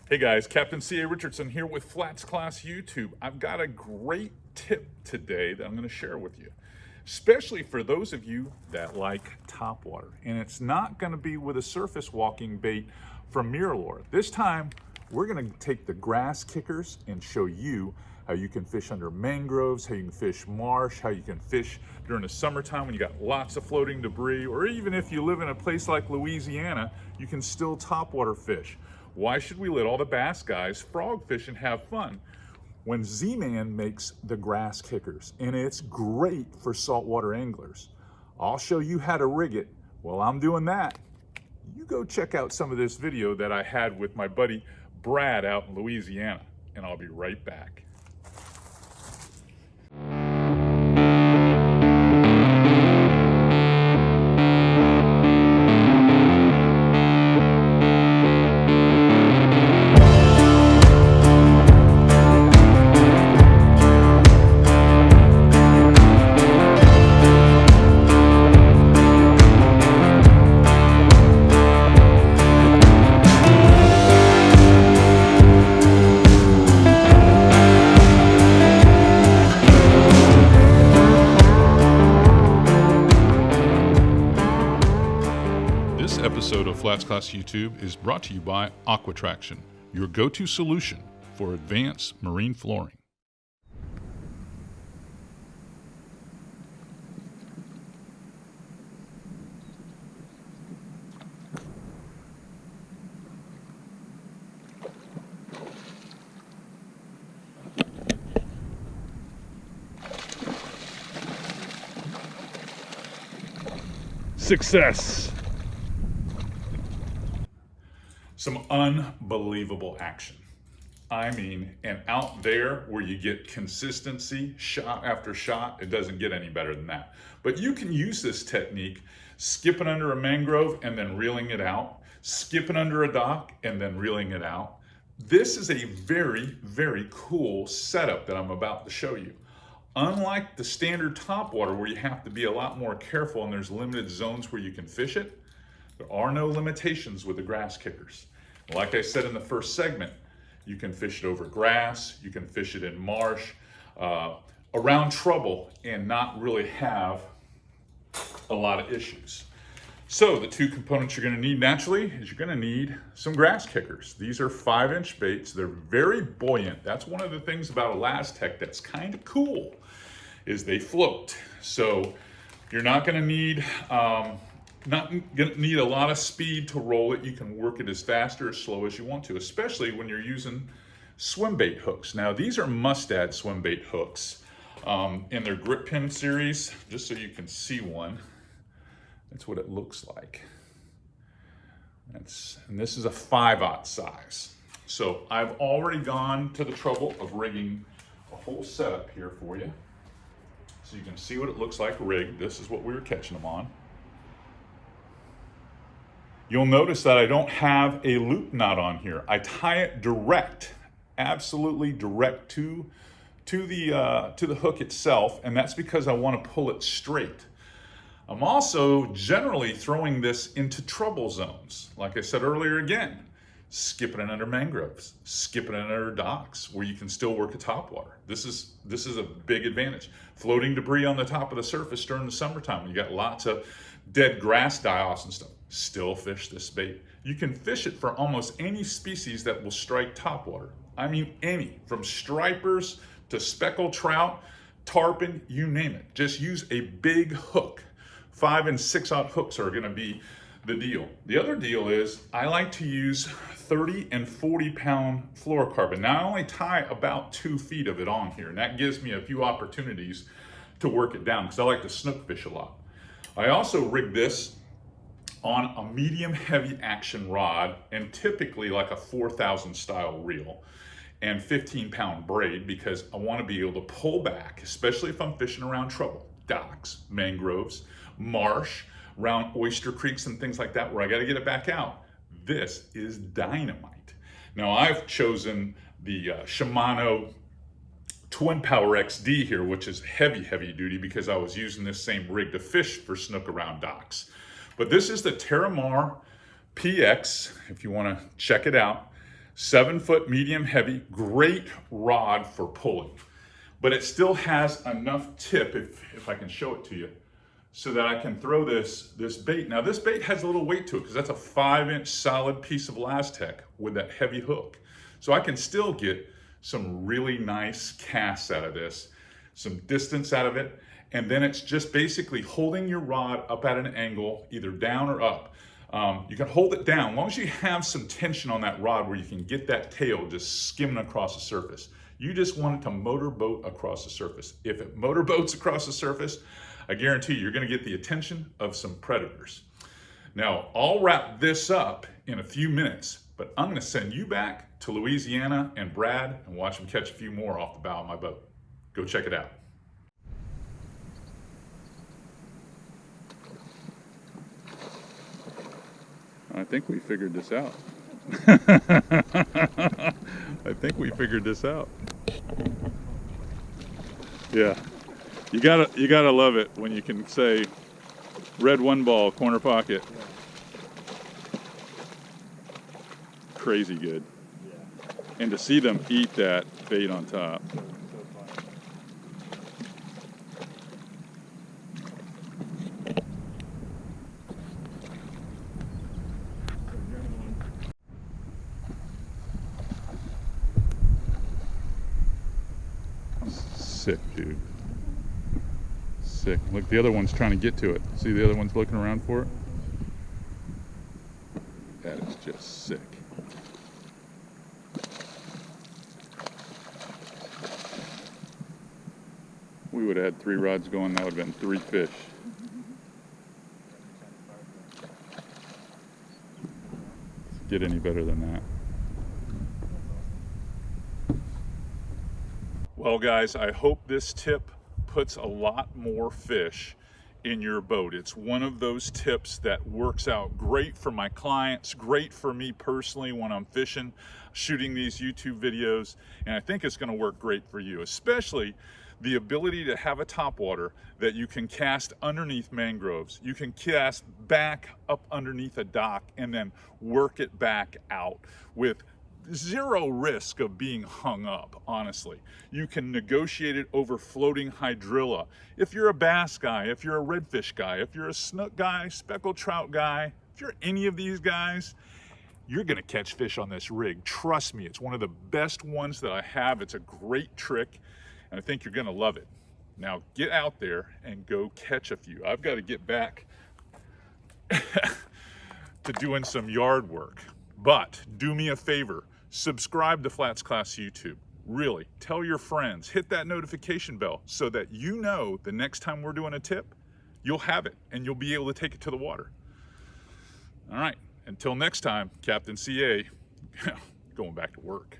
Hey guys, Captain C.A. Richardson here with FlatsClass YouTube. I've got a great tip today that I'm going to share with you, especially for those of you that like topwater. And it's not going to be with a surface walking bait from Mirror. This time, we're going to take the grass kickers and show you how you can fish under mangroves, how you can fish marsh, how you can fish during the summertime when you got lots of floating debris, or even if you live in a place like Louisiana, you can still topwater fish. Why should we let all the bass guys frog fish and have fun when Z-Man makes the grass kickers? And it's great for saltwater anglers. I'll show you how to rig it. While I'm doing that, you go check out some of this video that I had with my buddy Brad out in Louisiana, and I'll be right back. This episode of FlatsClass YouTube is brought to you by Aquatraction, your go-to solution for advanced marine flooring. Success! Some unbelievable action. I mean, and out there where you get consistency, shot after shot, it doesn't get any better than that. But you can use this technique, skipping under a mangrove and then reeling it out, skipping under a dock and then reeling it out. This is a very, very cool setup that I'm about to show you. Unlike the standard topwater where you have to be a lot more careful and there's limited zones where you can fish it, there are no limitations with the grass kickers. Like I said in the first segment, you can fish it over grass, you can fish it in marsh, around trouble, and not really have a lot of issues. So the two components you're gonna need naturally is you're gonna need some grass kickers. These are 5-inch baits. They're very buoyant. That's one of the things about Elastec that's kind of cool, is they float. So you're not gonna need a lot of speed to roll it. You can work it as fast or as slow as you want to, especially when you're using swim bait hooks. Now these are Mustad swim bait hooks in their grip pin series, just so you can see one. That's what it looks like. And this is a 5/0 size. So I've already gone to the trouble of rigging a whole setup here for you. So you can see what it looks like rigged. This is what we were catching them on. You'll notice that I don't have a loop knot on here. I tie it direct, absolutely direct to the hook itself, and that's because I want to pull it straight. I'm also generally throwing this into trouble zones. Like I said earlier again, skipping it under mangroves, skipping it under docks where you can still work a topwater. This is a big advantage. Floating debris on the top of the surface during the summertime when you got lots of dead grass die-offs and stuff. Still fish this bait. You can fish it for almost any species that will strike topwater. I mean any, from stripers to speckled trout, tarpon, you name it. Just use a big hook. 5 and 6/0 hooks are gonna be the deal. The other deal is I like to use 30 and 40 pound fluorocarbon. Now I only tie about 2 feet of it on here, and that gives me a few opportunities to work it down because I like to snook fish a lot. I also rig this on a medium heavy action rod and typically like a 4,000 style reel and 15-pound braid because I want to be able to pull back, especially if I'm fishing around trouble, docks, mangroves, marsh, around oyster creeks and things like that where I got to get it back out. This is dynamite. Now I've chosen the Shimano Twin Power XD here, which is heavy duty because I was using this same rig to fish for snook around docks. But this is the Terramar PX, if you want to check it out. 7-foot medium heavy, great rod for pulling, but it still has enough tip, if I can show it to you, so that I can throw this bait. Now this bait has a little weight to it because that's a 5-inch solid piece of Lastech with that heavy hook. So I can still get some really nice casts out of this, some distance out of it, and then it's just basically holding your rod up at an angle, either down or up. You can hold it down, as long as you have some tension on that rod where you can get that tail just skimming across the surface. You just want it to motorboat across the surface. If it motorboats across the surface, I guarantee you're gonna get the attention of some predators. Now, I'll wrap this up in a few minutes, but I'm gonna send you back to Louisiana and Brad and watch them catch a few more off the bow of my boat. Go check it out. I think we figured this out. I think we figured this out. Yeah, you gotta love it when you can say red 1 ball, corner pocket. Crazy good. And to see them eat that bait on top. Sick, dude. Sick. Look, the other one's trying to get to it. See, the other one's looking around for it? That is just sick. We would have had 3 rods going, that would have been 3 fish. Get any better than that. Well guys, I hope this tip puts a lot more fish in your boat. It's one of those tips that works out great for my clients, great for me personally when I'm fishing, shooting these YouTube videos, and I think it's going to work great for you, especially the ability to have a topwater that you can cast underneath mangroves. You can cast back up underneath a dock and then work it back out with zero risk of being hung up, honestly. You can negotiate it over floating hydrilla. If you're a bass guy, if you're a redfish guy, if you're a snook guy, speckled trout guy, if you're any of these guys, you're gonna catch fish on this rig. Trust me, it's one of the best ones that I have. It's a great trick, and I think you're gonna love it. Now get out there and go catch a few. I've got to get back to doing some yard work, but do me a favor. Subscribe to FlatsClass YouTube. Really, tell your friends, hit that notification bell so that you know the next time we're doing a tip, you'll have it and you'll be able to take it to the water. All right, until next time, Captain CA, going back to work.